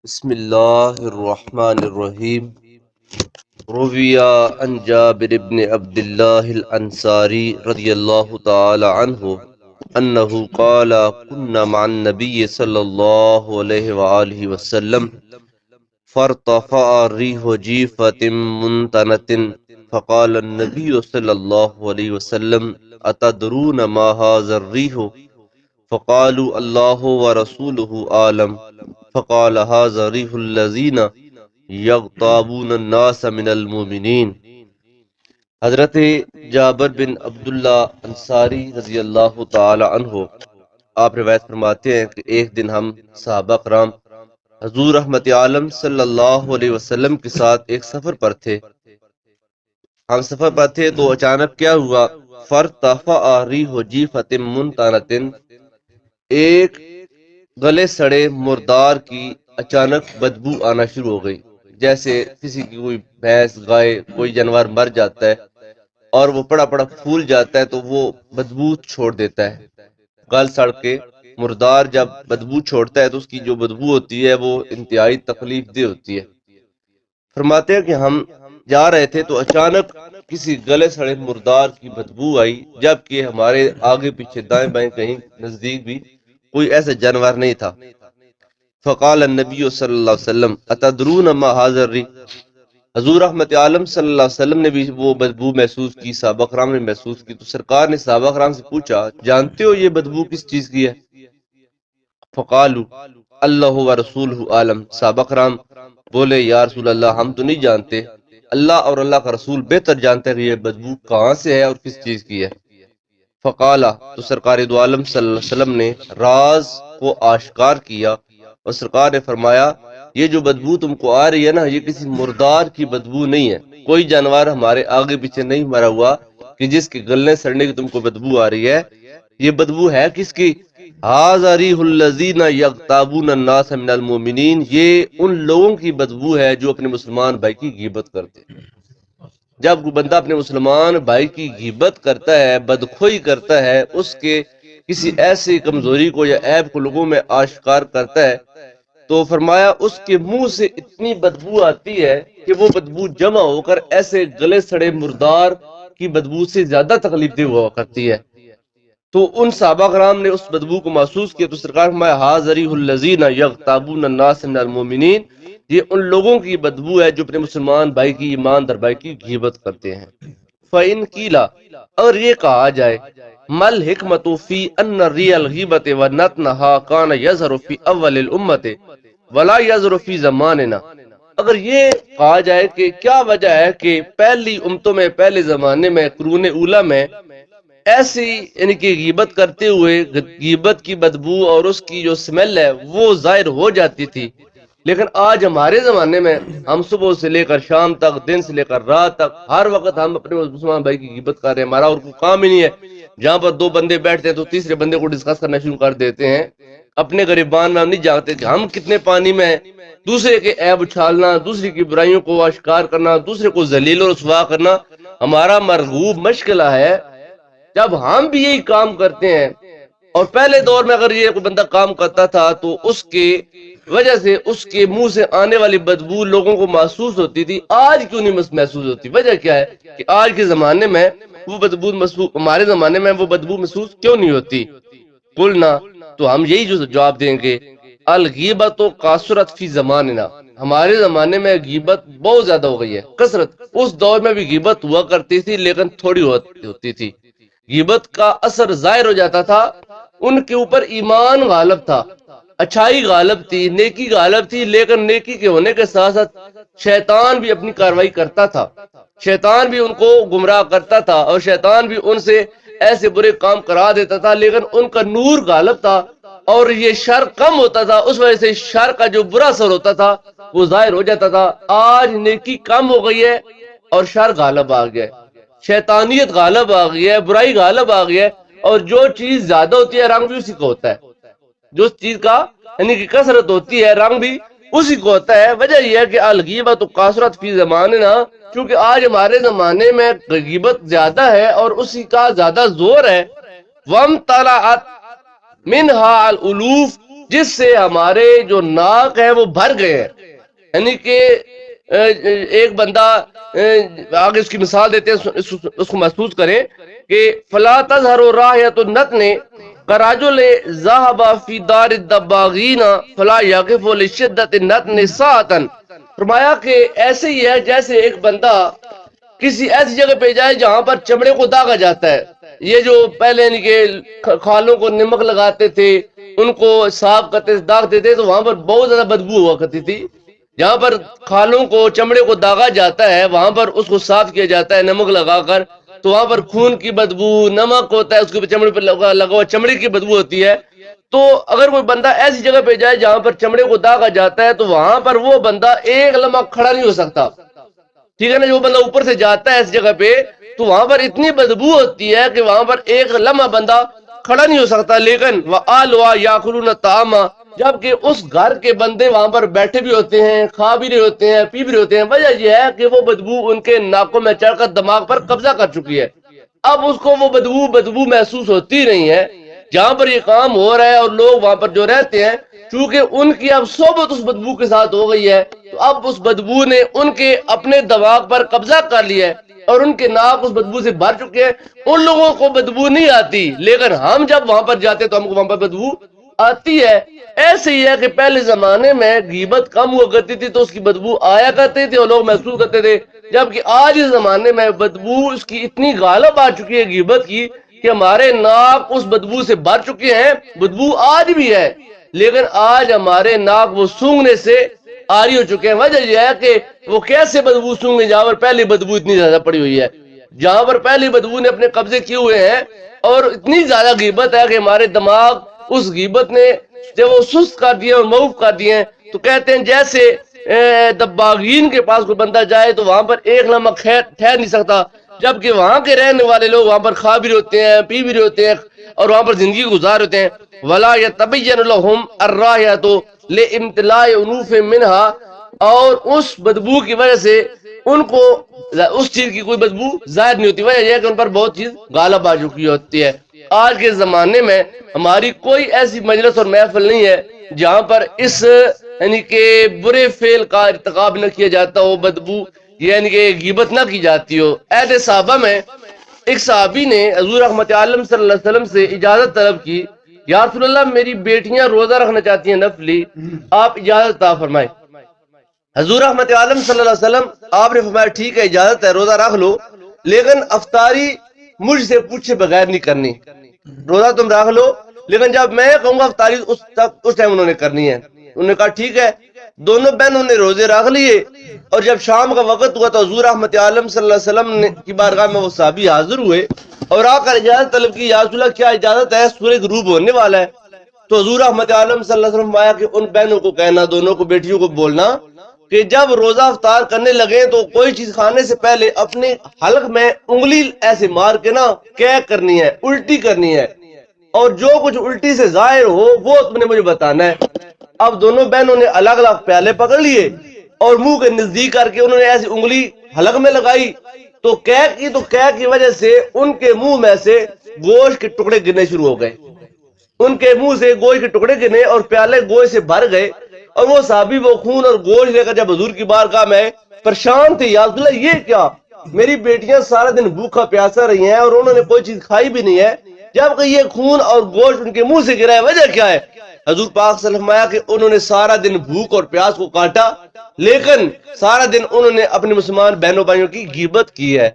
بسم اللہ الرحمن الرحیم. روی عن جابر بن عبد اللہ الانصاری رضی اللہ تعالی عنہ انہ قال كنا مع النبی صلی اللہ علیہ وآلہ وسلم فارتفع الريح جيفة منتنة فقال النبي صلی اللہ علیہ وسلم اتدرون ما هذا الريح فقالوا الله ورسوله عالم فقال هذا ريح الذين یغتابون الناس من المؤمنین. حضرت جابر بن عبداللہ انصاری رضی اللہ تعالی عنہ آپ روایت فرماتے ہیں کہ ایک دن ہم صحابہ کرام حضور رحمت عالم صلی اللہ علیہ وسلم کے ساتھ ایک سفر پر تھے. ہم سفر پر تھے تو اچانک کیا ہوا، فارتفع ریح جیفۃ منتنۃ، ایک گلے سڑے مردار کی اچانک بدبو آنا شروع ہو گئی. جیسے کسی کی کوئی بھینس گائے کوئی جانور مر جاتا ہے اور وہ پڑا پڑا پھول جاتا ہے تو وہ بدبو چھوڑ دیتا ہے. گل سڑ کے مردار جب بدبو چھوڑتا ہے تو اس کی جو بدبو ہوتی ہے وہ انتہائی تکلیف دہ ہوتی ہے. فرماتے ہیں کہ ہم جا رہے تھے تو اچانک کسی گلے سڑے مردار کی بدبو آئی، جبکہ ہمارے آگے پیچھے دائیں بائیں کہیں نزدیک بھی کوئی ایسا جانور نہیں تھا. فقال النبی صلی اللہ علیہ وسلم اتدرون ما هذا الريح، حضور رحمت عالم صلی اللہ علیہ وسلم نے بھی وہ بدبو محسوس کی، صحابہ کرام نے محسوس کی. تو سرکار نے صحابہ کرام سے پوچھا جانتے ہو یہ بدبو کس چیز کی ہے؟ فقالوا اللہ ورسولہ عالم، صحابہ کرام بولے یا رسول اللہ ہم تو نہیں جانتے، اللہ اور اللہ کا رسول بہتر جانتے ہیں کہ یہ بدبو کہاں سے ہے اور کس چیز کی ہے. فقالا، تو سرکار دو عالم صلی اللہ علیہ وسلم نے راز کو آشکار کیا اور سرکار نے فرمایا یہ جو بدبو تم کو آ رہی ہے نا، یہ کسی مردار کی بدبو نہیں ہے. کوئی جانور ہمارے آگے پیچھے نہیں مرا ہوا کہ جس کے گلنے سڑنے کی تم کو بدبو آ رہی ہے. یہ بدبو ہے کس کی؟ ھذا ریح الذین یغتابون الناس من المؤمنین، یہ ان لوگوں کی بدبو ہے جو اپنے مسلمان بھائی کی غیبت کرتے ہیں. جب کوئی بندہ اپنے مسلمان بھائی کی غیبت کرتا ہے، بدخوئی کرتا ہے، اس کے کسی ایسی کمزوری کو یا عیب کو لوگوں میں آشکار کرتا ہے، تو فرمایا اس کے منہ سے اتنی بدبو آتی ہے کہ وہ بدبو جمع ہو کر ایسے گلے سڑے مردار کی بدبو سے زیادہ تکلیف دہ ہوا کرتی ہے. تو ان صحابہ کرام نے اس بدبو کو محسوس کیا تو سرکار فرمایا ھذا ریح الذین یغتابون الناس من المؤمنین، یہ ان لوگوں کی بدبو ہے جو اپنے مسلمان بھائی کی، ایماندار بھائی کی غیبت کرتے ہیں. فَإِن قِيلَ، اور یہ کہا جائے مل حکمت فی ان ریح الغیبت ونتنہا کان یظہر فی اول الامت ولا یظہر فی زماننا، اگر یہ کہا جائے کہ کیا وجہ ہے کہ پہلی امتوں میں، پہلے زمانے میں، قرون اولیٰ میں ایسی یعنی کہ غیبت کرتے ہوئے غیبت کی بدبو اور اس کی جو سمیل ہے وہ ظاہر ہو جاتی تھی، لیکن آج ہمارے زمانے میں ہم صبح سے لے کر شام تک، دن سے لے کر رات تک، ہر وقت ہم اپنے مسلمان بھائی کی غیبت کر رہے ہیں. ہمارا اور کوئی کام ہی نہیں ہے. جہاں پر دو بندے بیٹھتے ہیں تو تیسرے بندے کو ڈسکس کرنا شروع کر دیتے ہیں. اپنے گریبان میں ہم نہیں جانتے کہ ہم کتنے پانی میں ہیں. دوسرے کے عیب اچھالنا، دوسرے کی برائیوں کو آشکار کرنا، دوسرے کو ذلیل و رسوا کرنا ہمارا مرغوب مشغلہ ہے. جب ہم بھی یہی کام کرتے ہیں، اور پہلے دور میں اگر یہ کوئی بندہ کام کرتا تھا تو اس کے وجہ سے اس کے منہ سے آنے والی بدبو لوگوں کو محسوس ہوتی تھی. آج کیوں نہیں محسوس ہوتی؟ وجہ کیا ہے کہ آج کے زمانے میں وہ بدبو محسوس، ہمارے زمانے میں وہ بدبو محسوس کیوں نہیں ہوتی؟ قلنا، تو ہم یہی جو جواب دیں گے الغیبت کثرت فی زماننا، ہمارے زمانے میں غیبت بہت زیادہ ہو گئی ہے. کثرت، اس دور میں بھی غیبت ہوا کرتی تھی لیکن تھوڑی ہوتی تھی. غیبت کا اثر ظاہر ہو جاتا تھا، ان کے اوپر ایمان غالب تھا، اچھائی غالب تھی، نیکی غالب تھی، لیکن نیکی کے ہونے کے ساتھ ساتھ شیطان بھی اپنی کاروائی کرتا تھا. شیطان بھی ان کو گمراہ کرتا تھا اور شیطان بھی ان سے ایسے برے کام کرا دیتا تھا، لیکن ان کا نور غالب تھا اور یہ شر کم ہوتا تھا. اس وجہ سے شر کا جو برا اثر ہوتا تھا وہ ظاہر ہو جاتا تھا. آج نیکی کم ہو گئی ہے اور شر غالب آ گیا ہے، شیطانیت غالب آ گئی ہے، برائی غالب آ گئی ہے، اور جو چیز زیادہ ہوتی ہے رنگ بھی اسی کو ہوتا ہے. جو چیز کا یعنی کہ کثرت ہوتی ہے رنگ بھی اسی کو ہوتا ہے. وجہ یہ ہے کہ الغیبت کثرت فی زماننا، کیونکہ آج ہمارے زمانے میں غیبت زیادہ ہے اور اسی کا زیادہ زور ہے. وامتلأت منها الالوف، جس سے ہمارے جو ناک ہیں وہ بھر گئے ہیں. یعنی کہ ایک بندہ آگے اس کی مثال دیتے ہیں, اس کو محسوس کریں کہ فلا تظہر راحیۃ النتن کراجل ذهب فی دار الدباغین فلا یقف لشدۃ النتن ساعۃ. فرمایا کہ ایسے ہی ہے جیسے ایک بندہ کسی ایسی جگہ پہ جائے جہاں پر چمڑے کو داغا جاتا ہے. یہ جو پہلے یعنی کہ کھالوں کو نمک لگاتے تھے, ان کو صاف کرتے داغتے تھے, تو وہاں پر بہت زیادہ بدبو ہوا کرتی تھی. جہاں پر کھالوں کو چمڑے کو داغا جاتا ہے وہاں پر اس کو صاف کیا جاتا ہے نمک لگا کر, تو وہاں پر خون کی بدبو, نمک ہوتا ہے اس کے چمڑے پہ لگا ہوا چمڑے کی بدبو ہوتی ہے. تو اگر کوئی بندہ ایسی جگہ پہ جائے جہاں پر چمڑے کو داغا جاتا ہے تو وہاں پر وہ بندہ ایک لمحہ کھڑا نہیں ہو سکتا. ٹھیک ہے نا, جو بندہ اوپر سے جاتا ہے اس جگہ پہ تو وہاں پر اتنی بدبو ہوتی ہے کہ وہاں پر ایک لمحہ بندہ کھڑا نہیں ہو سکتا. لیکن وآلوا یاکلون الطعام, جبکہ اس گھر کے بندے وہاں پر بیٹھے بھی ہوتے ہیں, کھا بھی رہے ہوتے ہیں, پی بھی رہے ہوتے ہیں. وجہ یہ ہے کہ وہ بدبو ان کے ناکوں میں چڑھ کر دماغ پر قبضہ کر چکی ہے. اب اس کو وہ بدبو محسوس ہوتی نہیں ہے. جہاں پر یہ کام ہو رہا ہے اور لوگ وہاں پر جو رہتے ہیں, چونکہ ان کی اب صحبت اس بدبو کے ساتھ ہو گئی ہے, تو اب اس بدبو نے ان کے اپنے دماغ پر قبضہ کر لیا ہے اور ان کے ناک اس بدبو سے بھر چکے ہیں. ان لوگوں کو بدبو نہیں آتی, لیکن ہم جب وہاں پر جاتے تو ہم کو وہاں پر بدبو آتی ہے. ایسے ہی ہے کہ پہلے زمانے میں غیبت کم ہوا کرتی تھی تو اس کی بدبو آیا کرتی تھی اور لوگ محسوس کرتے تھے, جبکہ آج اس زمانے میں بدبو اس کی اتنی غالب آ چکی ہے غیبت کی کہ ہمارے ناک اس بدبو سے بھر چکے ہیں. بدبو آج بھی ہے لیکن آج ہمارے ناک وہ سونگنے سے آری ہو چکے ہیں. وجہ یہ ہے کہ وہ کیسے بدبو سونگے جہاں پر پہلی بدبو اتنی زیادہ پڑی ہوئی ہے, جہاں پر پہلی بدبو نے اپنے قبضے کیے ہوئے ہیں, اور اتنی زیادہ غیبت ہے کہ ہمارے دماغ اس غیبت نے جب وہ سست کر دیے اور موف کر دیے ہیں. تو کہتے ہیں جیسے دباغین کے پاس کوئی بندہ جائے تو وہاں پر ایک لمحہ ٹھہر نہیں سکتا, جبکہ وہاں کے رہنے والے لوگ وہاں پر کھا بھی رہے ہوتے ہیں, پی بھی رہے ہوتے ہیں اور وہاں پر زندگی گزار ہوتے ہیں. ولا یتبین لهم الرائحۃ لامتلاء انوف منها, اور اس بدبو کی وجہ سے ان کو اس چیز کی کوئی بدبو ظاہر نہیں ہوتی. وجہ یہ ہے کہ ان پر بہت چیز غالب آ چکی ہوتی ہے. آج کے زمانے میں ہماری کوئی ایسی مجلس اور محفل نہیں ہے جہاں پر اس یعنی کہ برے فعل کا ارتکاب نہ کیا جاتا ہو, بدبو یعنی کہ غیبت نہ کی جاتی ہو. عہد صحابہ میں ایک صحابی نے حضور رحمت عالم صلی اللہ علیہ وسلم سے اجازت طلب کی, یا رسول اللہ میری بیٹیاں روزہ رکھنا چاہتی ہیں نفلی, آپ اجازت عطا فرمائیں. حضور رحمت عالم صلی اللہ علیہ وسلم آپ نے فرمایا ٹھیک ہے اجازت ہے, روزہ رکھ لو, لیکن افطاری مجھ سے پوچھے بغیر نہیں کرنی. روزہ تم رکھ لو لیکن جب میں کہوں گا افطاری اس ٹائم انہوں نے کرنی ہے. انہوں نے کہا ٹھیک ہے. دونوں بہنوں نے روزے رکھ لیے, اور جب شام کا وقت ہوا تو حضور رحمت عالم صلی اللہ علیہ وسلم کی بارگاہ میں وہ صحابی حاضر ہوئے اور آ کر اجازت طلب کی, یا رسول اللہ کیا اجازت ہے, سورج غروب ہونے والا ہے. تو حضور رحمت عالم صلی اللہ علیہ وسلم آیا کہ ان بہنوں کو کہنا, دونوں کو بیٹیوں کو بولنا کہ جب روزہ افطار کرنے لگے تو کوئی چیز کھانے سے پہلے اپنے حلق میں انگلی ایسے مار کے نا کیا کرنی ہے, الٹی کرنی ہے, اور جو کچھ الٹی سے ظاہر ہو وہ تم نے مجھے بتانا ہے. اب دونوں بہنوں نے الگ الگ پیالے پکڑ لیے اور منہ کے نزدیک کر کے انہوں نے ایسی انگلی حلق میں لگائی, تو کہہ کی وجہ سے ان کے منہ میں سے گوشت کے ٹکڑے گرنے شروع ہو گئے. ان کے منہ سے گوشت کے ٹکڑے گرنے اور پیالے گوشت سے بھر گئے, اور وہ صحابی وہ خون اور گوشت لے کر جب حضور کی بارگاہ میں پریشان تھے, یا رسول اللہ یہ کیا, میری بیٹیاں سارا دن بھوکا پیاسا رہی ہیں اور انہوں نے کوئی چیز کھائی بھی نہیں ہے, جبکہ یہ خون اور گوشت ان کے منہ سے گرا ہے, وجہ کیا ہے؟ حضور پاک صلی اللہ علیہ وسلم فرمایا کہ انہوں نے سارا دن بھوک اور پیاس کو کاٹا, لیکن سارا دن انہوں نے اپنے مسلمان بہنوں بھائیوں کی غیبت کی ہے,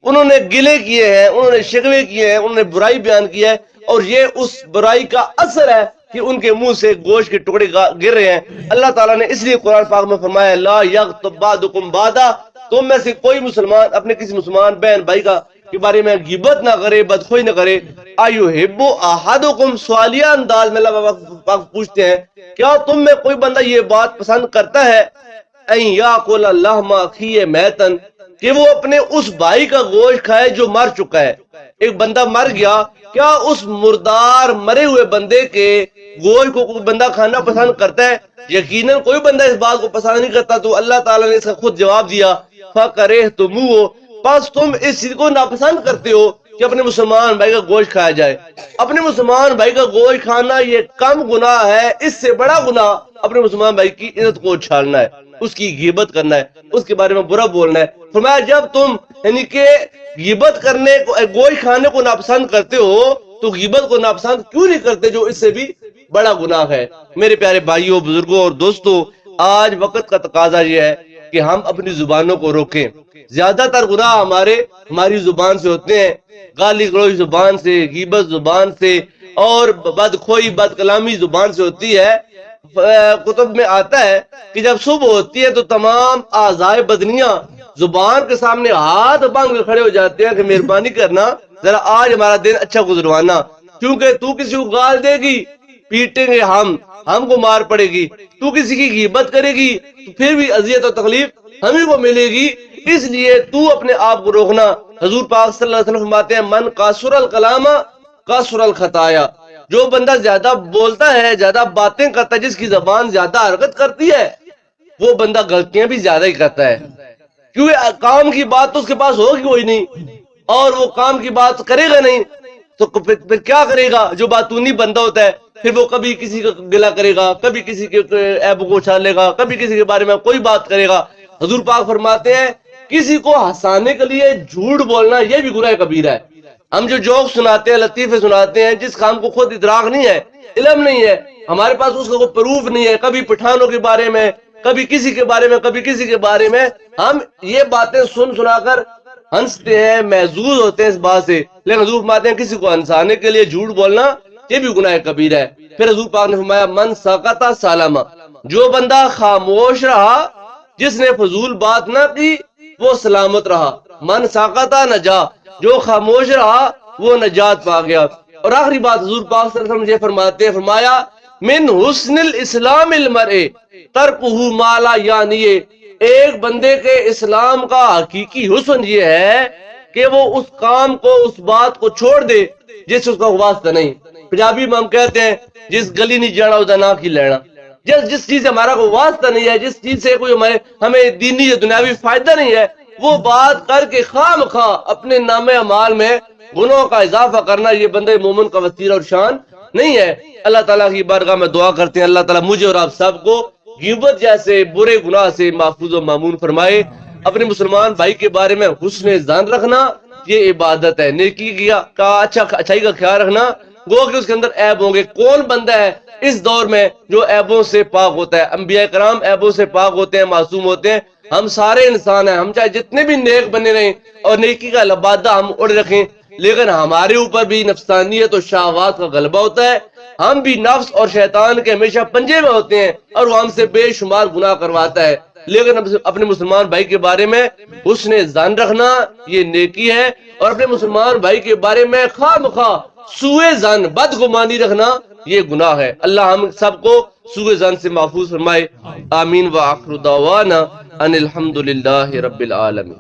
انہوں نے گلے کیے ہیں, انہوں نے شکوے کیے ہیں, انہوں نے برائی بیان کیا ہے, اور یہ اس برائی کا اثر ہے کہ ان کے منہ سے گوشت کے ٹکڑے گر رہے ہیں. اللہ تعالیٰ نے اس لیے قرآن پاک میں فرمایا لا یغتب بعضکم بعضا, تم میں سے کوئی مسلمان اپنے کسی مسلمان بہن بھائی کا کے بارے میں غیبت نہ کرے, بدخوئی نہ کرے. ایحب احدکم, سوالیہ انداز میں اللہ پاک پوچھتے ہیں کیا تم میں کوئی بندہ یہ بات پسند کرتا ہے ان یاکل لحم اخیہ میتا, کہ وہ اپنے اس بھائی کا گوشت کھائے جو مر چکا ہے. ایک بندہ مر گیا, کیا اس مردار مرے ہوئے بندے کے گوشت کو کوئی بندہ کھانا پسند کرتا ہے؟ یقیناً کوئی بندہ اس بات کو پسند نہیں کرتا. تو اللہ تعالیٰ نے اس کا خود جواب دیا فَكَرِهْتُمُوهُ, پس تم اس چیز کو ناپسند کرتے ہو. کہ اپنے مسلمان بھائی کا گوشت کھایا جائے. اپنے مسلمان بھائی کا گوشت کھانا یہ کم گناہ ہے، اس سے بڑا گناہ اپنے مسلمان بھائی کی عزت کو چھالنا ہے، اس کی غیبت کرنا ہے، اس کے بارے میں برا بولنا ہے. فرمایا جب تم یعنی کہ غیبت کرنے کو، گوشت کھانے کو ناپسند کرتے ہو تو غیبت کو ناپسند کیوں نہیں کرتے جو اس سے بھی بڑا گناہ ہے. میرے پیارے بھائیوں، بزرگوں اور دوستوں، آج وقت کا تقاضا یہ ہے کہ ہم اپنی زبانوں کو روکیں. زیادہ تر گناہ ہماری زبان سے ہوتے ہیں، گالی گلوچ زبان سے، غیبت زبان سے، اور بدخوئی بد کلامی زبان سے ہوتی ہے. کتب میں آتا ہے کہ جب صبح ہوتی ہے تو تمام اعضائے بدنیاں زبان کے سامنے ہاتھ باندھ کے کھڑے ہو جاتے ہیں کہ مہربانی کرنا ذرا آج ہمارا دن اچھا گزروانا، کیونکہ تو کسی کو گال دے گی پیٹیں گے ہم کو مار پڑے گی، تو کسی کی غیبت کرے گی تو پھر بھی اذیت و تکلیف ہمیں کو ملے گی. اس لیے تو اپنے آپ کو روکنا. حضور پاک صلی اللہ علیہ وسلم فرماتے ہیں من قاصر الکلام قاصر الخطایا، جو بندہ زیادہ بولتا ہے، زیادہ باتیں کرتا ہے، جس کی زبان زیادہ حرکت کرتی ہے، وہ بندہ غلطیاں بھی زیادہ ہی کرتا ہے. کیونکہ کام کی بات تو اس کے پاس ہوگی کوئی نہیں، اور وہ کام کی بات کرے گا نہیں تو پھر کیا کرے گا. جو باتونی بندہ ہوتا ہے پھر وہ کبھی کسی کا گلا کرے گا، کبھی کسی کے عیب کو اچھالے گا، کبھی کسی کے بارے میں کوئی بات کرے گا. حضور پاک فرماتے ہیں کسی کو ہنسانے کے لیے جھوٹ بولنا یہ بھی گناہ کبیرہ ہے. ہم جو جوک سناتے ہیں، لطیفے سناتے ہیں، جس کام کو خود ادراک نہیں ہے، علم نہیں ہے، ہمارے پاس اس کا کوئی پروف نہیں ہے، کبھی پٹھانوں کے بارے میں، کبھی کسی کے بارے میں، کبھی کسی کے بارے میں، ہم یہ باتیں سنا کر ہنستے ہیں، محظوظ ہوتے ہیں اس بات سے. لیکن حضور فرماتے ہیں کسی کو ہنسانے کے لیے جھوٹ بولنا یہ بھی گناہ کبیرہ ہے. پھر حضور پاک نے فرمایا من سکت سالما، جو بندہ خاموش رہا، جس نے فضول بات نہ کی، وہ سلامت رہا. من سکت نجا، جو خاموش رہا وہ نجات پا گیا. اور آخری بات حضور پاک صلی اللہ علیہ وسلم یہ فرماتے ہیں، فرمایا من حسن الاسلام المرء ترکہ ما لا یعنی، ایک بندے کے اسلام کا حقیقی حسن یہ ہے کہ وہ اس کام کو، اس بات کو چھوڑ دے جس سے اس کا واسطہ نہیں. پنجابی میں ہم کہتے ہیں جس گلی نہیں جانا اس نہ کی لینا. جس چیز سے ہمارا کوئی واسطہ نہیں ہے، جس چیز سے کوئی ہمیں دینی یا دنیاوی فائدہ نہیں ہے، وہ بات کر کے خام خواہ اپنے نام اعمال میں گناہوں کا اضافہ کرنا یہ بندے مومن کا وسیلہ اور شان نہیں ہے. اللہ تعالیٰ کی بارگاہ میں دعا کرتے ہیں اللہ تعالیٰ مجھے اور آپ سب کو غیبت جیسے برے گناہ سے محفوظ و معمون فرمائے. اپنے مسلمان بھائی کے بارے میں حسن ظن رکھنا یہ عبادت ہے. نیکی کا اچھائی کا خیال رکھنا، گو کہ اس کے اندر عیب ہوں گے. کون بندہ ہے اس دور میں جو عیبوں سے پاک ہوتا ہے؟ انبیاء کرام عیبوں سے پاک ہوتے ہیں، معصوم ہوتے ہیں. ہم سارے انسان ہیں، ہم چاہے جتنے بھی نیک بنے رہیں اور نیکی کا لبادہ ہم اڑ رکھیں، لیکن ہمارے اوپر بھی نفسانیت اور شہوات کا غلبہ ہوتا ہے. ہم بھی نفس اور شیطان کے ہمیشہ پنجے میں ہوتے ہیں اور وہ ہم سے بے شمار گناہ کرواتا ہے. لیکن اپنے مسلمان بھائی کے بارے میں حسن ظن رکھنا یہ نیکی ہے، اور اپنے مسلمان بھائی کے بارے میں خواہ مخواہ سوء ظن، بدگمانی رکھنا یہ گناہ ہے. اللہ ہم سب کو سوء ظن سے محفوظ فرمائے. آمین. وآخر دعوانا ان الحمد للہ رب العالمین.